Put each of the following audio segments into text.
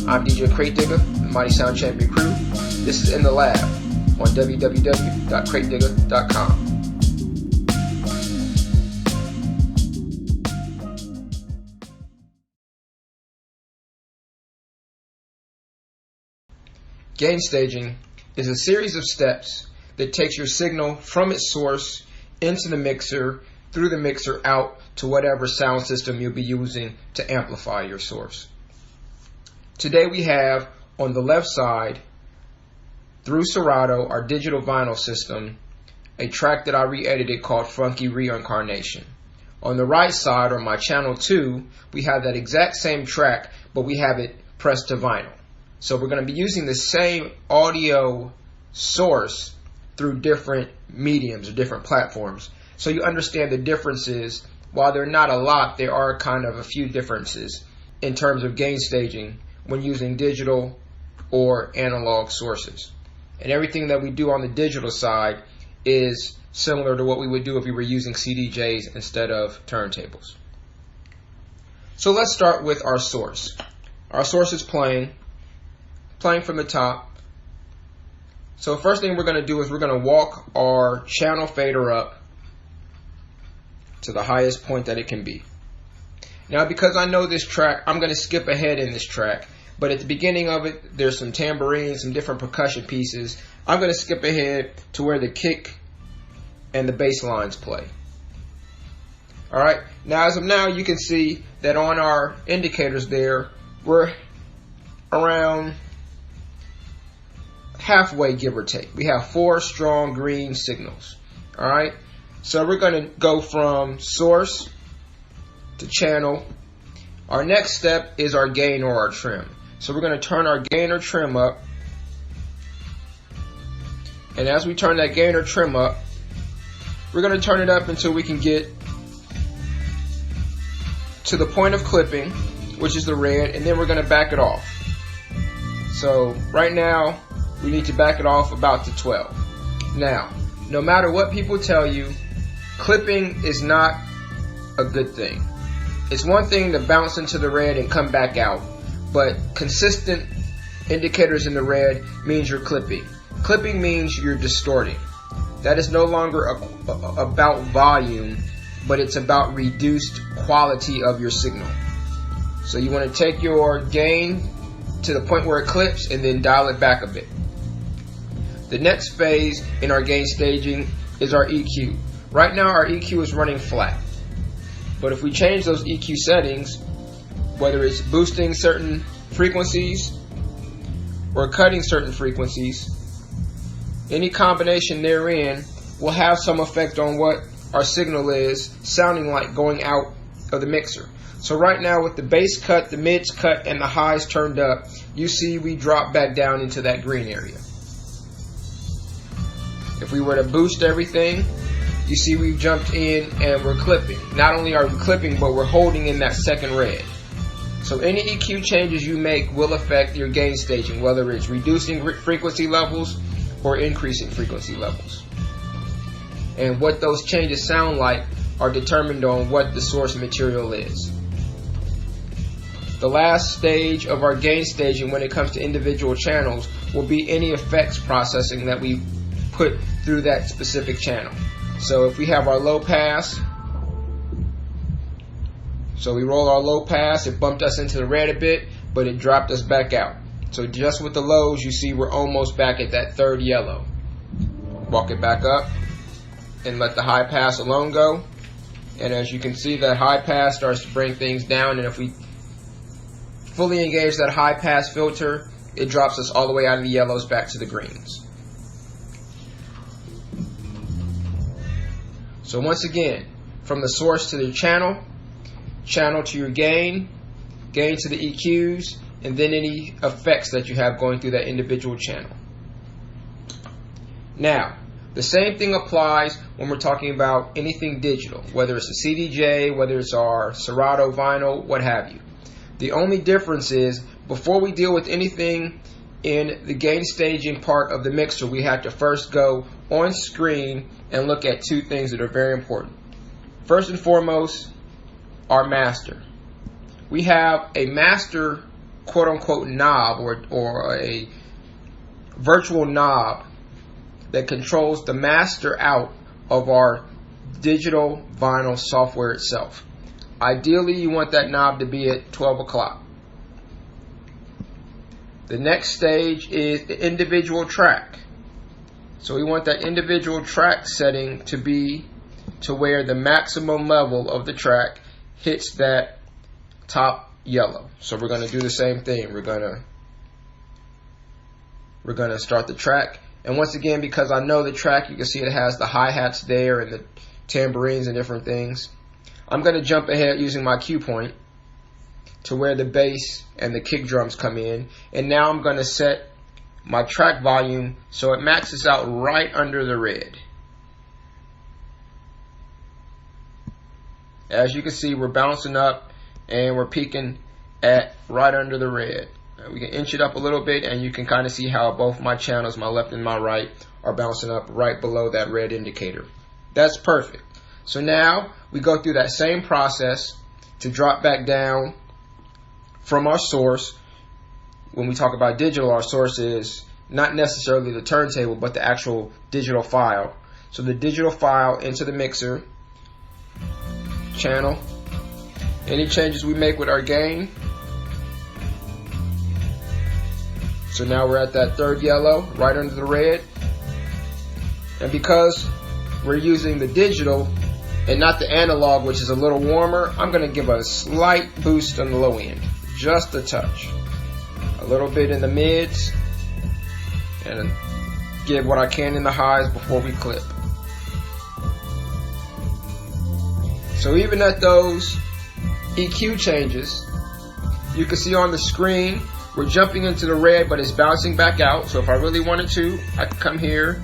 I'm DJ Crate Digger, the Mighty Sound Champion crew. This is In the Lab on www.cratedigger.com. Gain staging is a series of steps that takes your signal from its source into the mixer, through the mixer out to whatever sound system you'll be using to amplify your source. Today we have on the left side, through Serato, our digital vinyl system, a track that I re-edited called Funky Reincarnation. On the right side, or my channel 2, we have that exact same track, but we have it pressed to vinyl. So we're going to be using the same audio source through different mediums or different platforms. So you understand the differences. While they're not a lot, there are kind of a few differences in terms of gain staging when using digital or analog sources. And everything that we do on the digital side is similar to what we would do if we were using CDJs instead of turntables. So let's start with our source. Our source is playing from the top. So the first thing we're going to do is we're going to walk our channel fader up to the highest point that it can be. Now, because I know this track, I'm going to skip ahead in this track. But at the beginning of it, there's some tambourines, some different percussion pieces. I'm going to skip ahead to where the kick and the bass lines play. Alright, now as of now, you can see that on our indicators there, we're around halfway, give or take. We have 4 strong green signals. Alright, so we're going to go from source to channel. Our next step is our gain or our trim. So we're going to turn our gain or trim up. And as we turn that gain or trim up, we're going to turn it up until we can get to the point of clipping, which is the red, and then we're going to back it off. So right now, we need to back it off about to 12. Now, no matter what people tell you, clipping is not a good thing. It's one thing to bounce into the red and come back out, but consistent indicators in the red means you're clipping. Clipping means you're distorting. That is no longer about volume, but it's about reduced quality of your signal. So you want to take your gain to the point where it clips and then dial it back a bit. The next phase in our gain staging is our EQ. Right now our EQ is running flat. But if we change those EQ settings, whether it's boosting certain frequencies or cutting certain frequencies, any combination therein will have some effect on what our signal is sounding like going out of the mixer. So right now with the bass cut, the mids cut, and the highs turned up, you see we drop back down into that green area. If we were to boost everything, you see we've jumped in and we're clipping. Not only are we clipping, but we're holding in that second red. So any EQ changes you make will affect your gain staging, whether it's reducing frequency levels or increasing frequency levels. And what those changes sound like are determined on what the source material is. The last stage of our gain staging when it comes to individual channels will be any effects processing that we put through that specific channel. So if we have our low pass, so we roll our low pass, it bumped us into the red a bit, but it dropped us back out. So just with the lows, you see we're almost back at that third yellow. Walk it back up and let the high pass alone go. And as you can see, that high pass starts to bring things down, and if we fully engage that high pass filter, it drops us all the way out of the yellows back to the greens. So once again, from the source to the channel, channel to your gain, gain to the EQs, and then any effects that you have going through that individual channel. Now, the same thing applies when we're talking about anything digital, whether it's a CDJ, whether it's our Serato vinyl, what have you. The only difference is, before we deal with anything in the gain staging part of the mixer, we have to first go on screen and look at two things that are very important. First and foremost, our master. We have a master quote unquote knob or a virtual knob that controls the master out of our digital vinyl software itself. Ideally, you want that knob to be at 12 o'clock. The next stage is the individual track. So we want that individual track setting to be to where the maximum level of the track hits that top yellow. So we're going to do the same thing. We're going to start the track. And once again, because I know the track, you can see it has the hi-hats there and the tambourines and different things. I'm going to jump ahead using my cue point to where the bass and the kick drums come in. And now I'm going to set my track volume so it maxes out right under the red. As you can see, we're bouncing up and we're peaking at right under the red. We can inch it up a little bit and you can kind of see how both my channels, my left and my right, are bouncing up right below that red indicator. That's perfect. So now we go through that same process to drop back down from our source. When we talk about digital, our source is not necessarily the turntable, but the actual digital file. So the digital file into the mixer channel. Any changes we make with our gain. So now we're at that third yellow, right under the red. And because we're using the digital and not the analog, which is a little warmer, I'm going to give a slight boost on the low end. Just a touch. A little bit in the mids. And give what I can in the highs before we clip. So even at those EQ changes, you can see on the screen, we're jumping into the red, but it's bouncing back out. So if I really wanted to, I could come here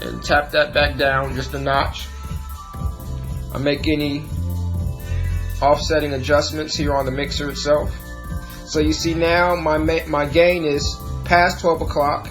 and tap that back down just a notch. I make any offsetting adjustments here on the mixer itself. So you see now my gain is past 12 o'clock,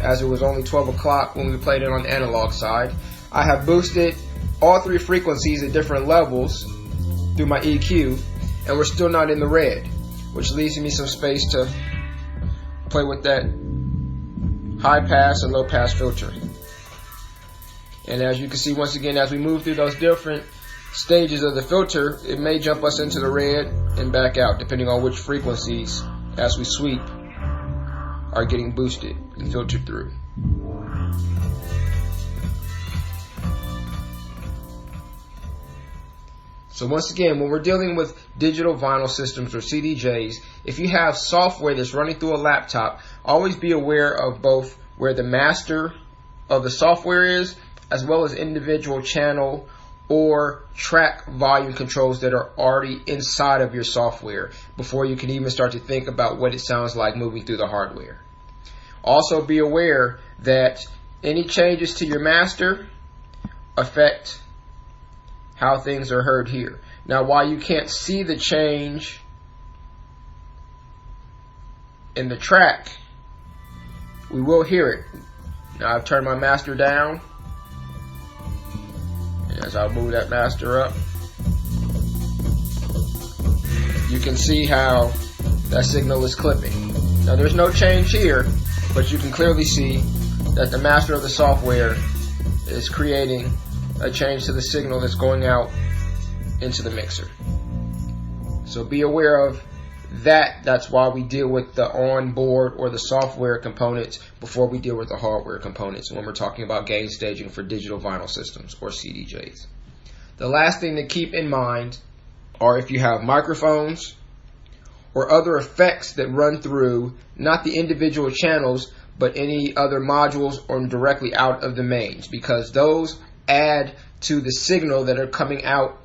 as it was only 12 o'clock when we played it on the analog side. I have boosted all three frequencies at different levels through my EQ, and we're still not in the red, which leaves me some space to play with that high pass and low pass filter. And as you can see, once again, as we move through those different stages of the filter, it may jump us into the red and back out, depending on which frequencies, as we sweep, are getting boosted and filtered through. So once again, when we're dealing with digital vinyl systems or CDJs, if you have software that's running through a laptop, always be aware of both where the master of the software is, as well as individual channel or track volume controls that are already inside of your software before you can even start to think about what it sounds like moving through the hardware. Also be aware that any changes to your master affect how things are heard here. Now, while you can't see the change in the track, we will hear it. Now I've turned my master down, and as I move that master up, you can see how that signal is clipping. Now there's no change here, but you can clearly see that the master of the software is creating a change to the signal that's going out into the mixer. So be aware of that. That's why we deal with the onboard or the software components before we deal with the hardware components when we're talking about gain staging for digital vinyl systems or CDJs. The last thing to keep in mind are if you have microphones or other effects that run through not the individual channels but any other modules or directly out of the mains, because those add to the signal that are coming out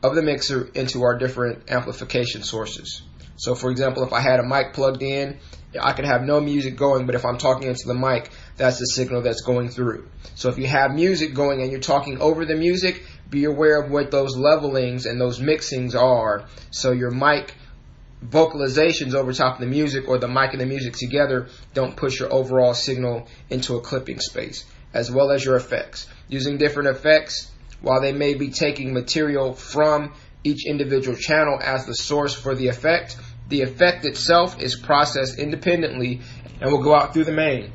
of the mixer into our different amplification sources. So for example, if I had a mic plugged in, I could have no music going, but if I'm talking into the mic, that's the signal that's going through. So if you have music going and you're talking over the music, be aware of what those levelings and those mixings are, so your mic vocalizations over top of the music or the mic and the music together don't push your overall signal into a clipping space, as well as your effects. Using different effects, while they may be taking material from each individual channel as the source for the effect. The effect itself is processed independently and will go out through the main.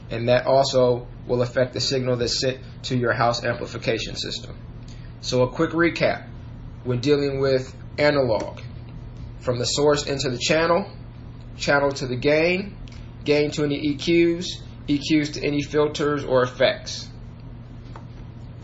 And that also will affect the signal that's sent to your house amplification system. So a quick recap. When dealing with analog, from the source into the channel, channel to the gain, gain to any EQs, EQs to any filters or effects.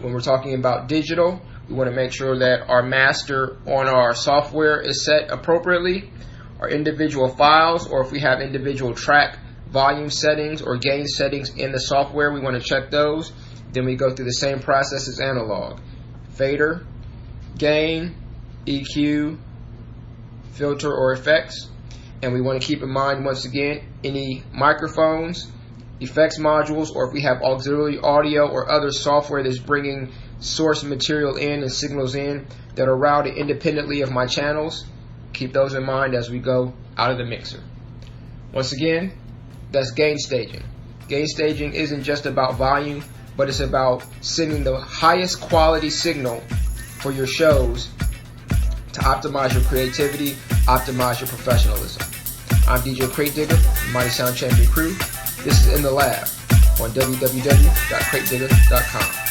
When we're talking about digital, we want to make sure that our master on our software is set appropriately. Our individual files, or if we have individual track volume settings or gain settings in the software, we want to check those. Then we go through the same process as analog. Fader, gain, EQ, filter or effects. And we want to keep in mind, once again, any microphones, effects modules, or if we have auxiliary audio or other software that's bringing source material in and signals in that are routed independently of my channels, keep those in mind as we go out of the mixer. Once again, that's gain staging. Gain staging isn't just about volume, but it's about sending the highest quality signal for your shows to optimize your creativity, optimize your professionalism. I'm DJ Crate Digger, Mighty Sound Champion Crew. This is In the Lab on www.cratedigger.com.